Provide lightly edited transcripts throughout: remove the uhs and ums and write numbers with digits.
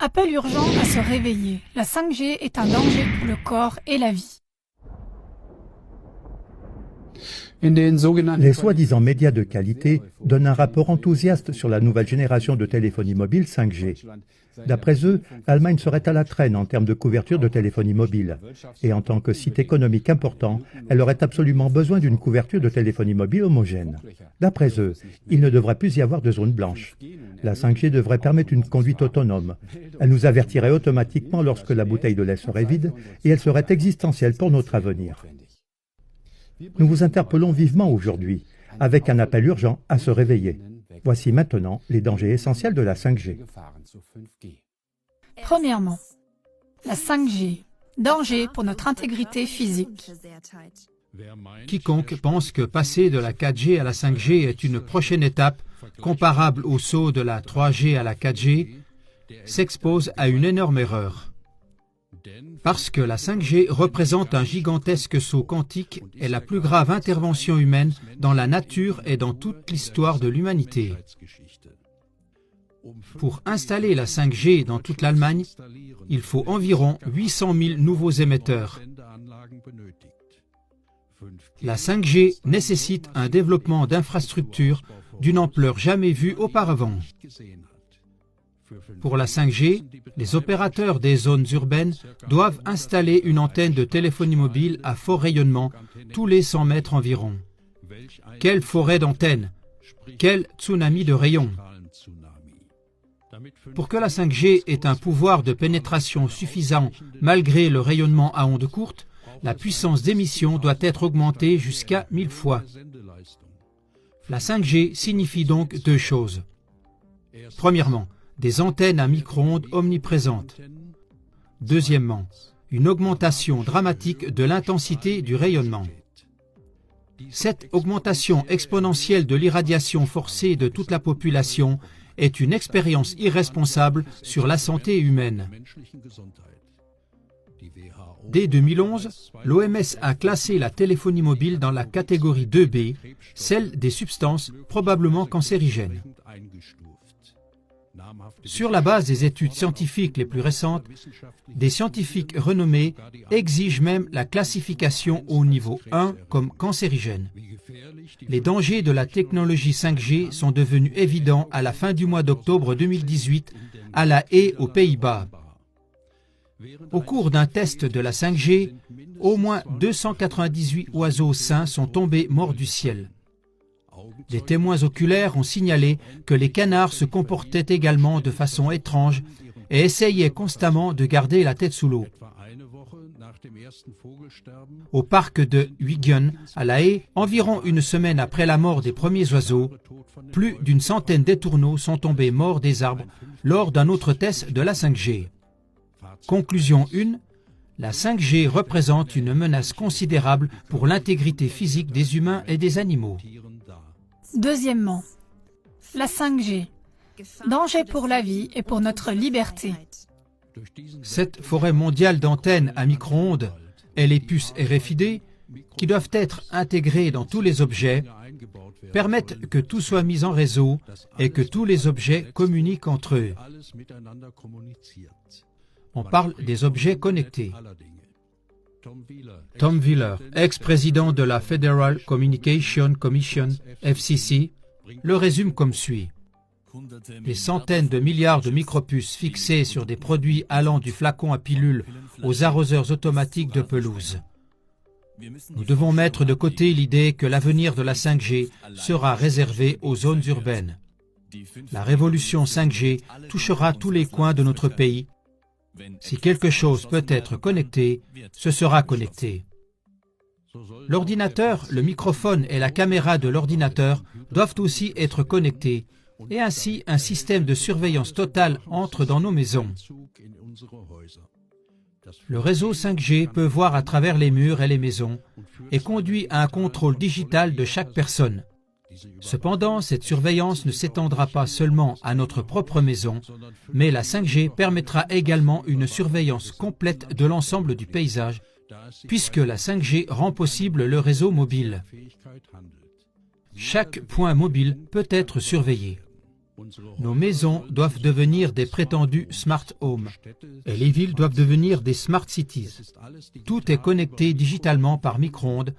Appel urgent à se réveiller. La 5G est un danger pour le corps et la vie. Les soi-disant médias de qualité donnent un rapport enthousiaste sur la nouvelle génération de téléphonie mobile 5G. D'après eux, l'Allemagne serait à la traîne en termes de couverture de téléphonie mobile. Et en tant que site économique important, elle aurait absolument besoin d'une couverture de téléphonie mobile homogène. D'après eux, il ne devrait plus y avoir de zone blanche. La 5G devrait permettre une conduite autonome. Elle nous avertirait automatiquement lorsque la bouteille de lait serait vide et elle serait existentielle pour notre avenir. Nous vous interpellons vivement aujourd'hui, avec un appel urgent à se réveiller. Voici maintenant les dangers essentiels de la 5G. Premièrement, la 5G. Danger pour notre intégrité physique. Quiconque pense que passer de la 4G à la 5G est une prochaine étape comparable au saut de la 3G à la 4G s'expose à une énorme erreur. Parce que la 5G représente un gigantesque saut quantique et la plus grave intervention humaine dans la nature et dans toute l'histoire de l'humanité. Pour installer la 5G dans toute l'Allemagne, il faut environ 800 000 nouveaux émetteurs. La 5G nécessite un développement d'infrastructures d'une ampleur jamais vue auparavant. Pour la 5G, les opérateurs des zones urbaines doivent installer une antenne de téléphonie mobile à fort rayonnement tous les 100 mètres environ. Quelle forêt d'antennes! Quel tsunami de rayons! Pour que la 5G ait un pouvoir de pénétration suffisant malgré le rayonnement à ondes courtes, la puissance d'émission doit être augmentée jusqu'à 1000 fois. La 5G signifie donc deux choses. Premièrement, des antennes à micro-ondes omniprésentes. Deuxièmement, une augmentation dramatique de l'intensité du rayonnement. Cette augmentation exponentielle de l'irradiation forcée de toute la population est une expérience irresponsable sur la santé humaine. Dès 2011, l'OMS a classé la téléphonie mobile dans la catégorie 2B, celle des substances probablement cancérigènes. Sur la base des études scientifiques les plus récentes, des scientifiques renommés exigent même la classification au niveau 1 comme cancérigène. Les dangers de la technologie 5G sont devenus évidents à la fin du mois d'octobre 2018 à La Haye, aux Pays-Bas. Au cours d'un test de la 5G, au moins 298 oiseaux sains sont tombés morts du ciel. Des témoins oculaires ont signalé que les canards se comportaient également de façon étrange et essayaient constamment de garder la tête sous l'eau. Au parc de Huygen, à La Haye, environ une semaine après la mort des premiers oiseaux, plus d'une centaine d'étourneaux sont tombés morts des arbres lors d'un autre test de la 5G. Conclusion 1. La 5G représente une menace considérable pour l'intégrité physique des humains et des animaux. Deuxièmement, la 5G. Danger pour la vie et pour notre liberté. Cette forêt mondiale d'antennes à micro-ondes et les puces RFID, qui doivent être intégrées dans tous les objets, permettent que tout soit mis en réseau et que tous les objets communiquent entre eux. On parle des objets connectés. Tom Wheeler, ex-président de la Federal Communication Commission, FCC, le résume comme suit. Les centaines de milliards de micropuces fixées sur des produits allant du flacon à pilule aux arroseurs automatiques de pelouse. Nous devons mettre de côté l'idée que l'avenir de la 5G sera réservé aux zones urbaines. La révolution 5G touchera tous les coins de notre pays. Si quelque chose peut être connecté, ce sera connecté. L'ordinateur, le microphone et la caméra de l'ordinateur doivent aussi être connectés, et ainsi un système de surveillance totale entre dans nos maisons. Le réseau 5G peut voir à travers les murs et les maisons et conduit à un contrôle digital de chaque personne. Cependant, cette surveillance ne s'étendra pas seulement à notre propre maison, mais la 5G permettra également une surveillance complète de l'ensemble du paysage, puisque la 5G rend possible le réseau mobile. Chaque point mobile peut être surveillé. Nos maisons doivent devenir des prétendus smart homes et les villes doivent devenir des smart cities. Tout est connecté digitalement par micro-ondes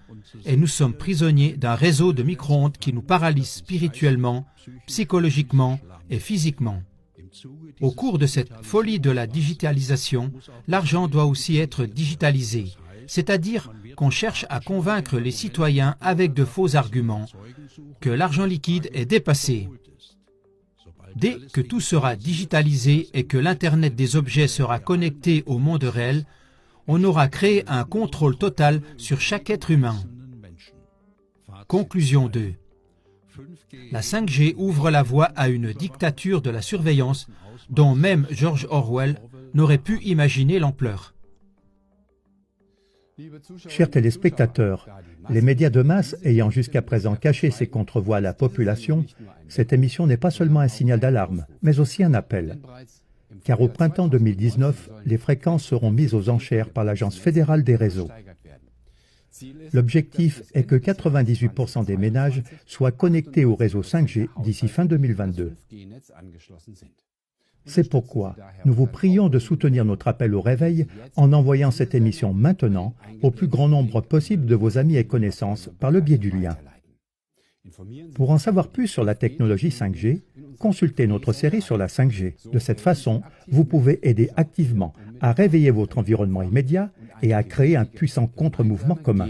et nous sommes prisonniers d'un réseau de micro-ondes qui nous paralyse spirituellement, psychologiquement et physiquement. Au cours de cette folie de la digitalisation, l'argent doit aussi être digitalisé, c'est-à-dire qu'on cherche à convaincre les citoyens avec de faux arguments que l'argent liquide est dépassé. Dès que tout sera digitalisé et que l'Internet des objets sera connecté au monde réel, on aura créé un contrôle total sur chaque être humain. Conclusion 2. La 5G ouvre la voie à une dictature de la surveillance dont même George Orwell n'aurait pu imaginer l'ampleur. Chers téléspectateurs, les médias de masse ayant jusqu'à présent caché ces contrevoix à la population, cette émission n'est pas seulement un signal d'alarme, mais aussi un appel. Car au printemps 2019, les fréquences seront mises aux enchères par l'Agence fédérale des réseaux. L'objectif est que 98% des ménages soient connectés au réseau 5G d'ici fin 2022. C'est pourquoi nous vous prions de soutenir notre appel au réveil en envoyant cette émission maintenant au plus grand nombre possible de vos amis et connaissances par le biais du lien. Pour en savoir plus sur la technologie 5G, consultez notre série sur la 5G. De cette façon, vous pouvez aider activement à réveiller votre environnement immédiat et à créer un puissant contre-mouvement commun.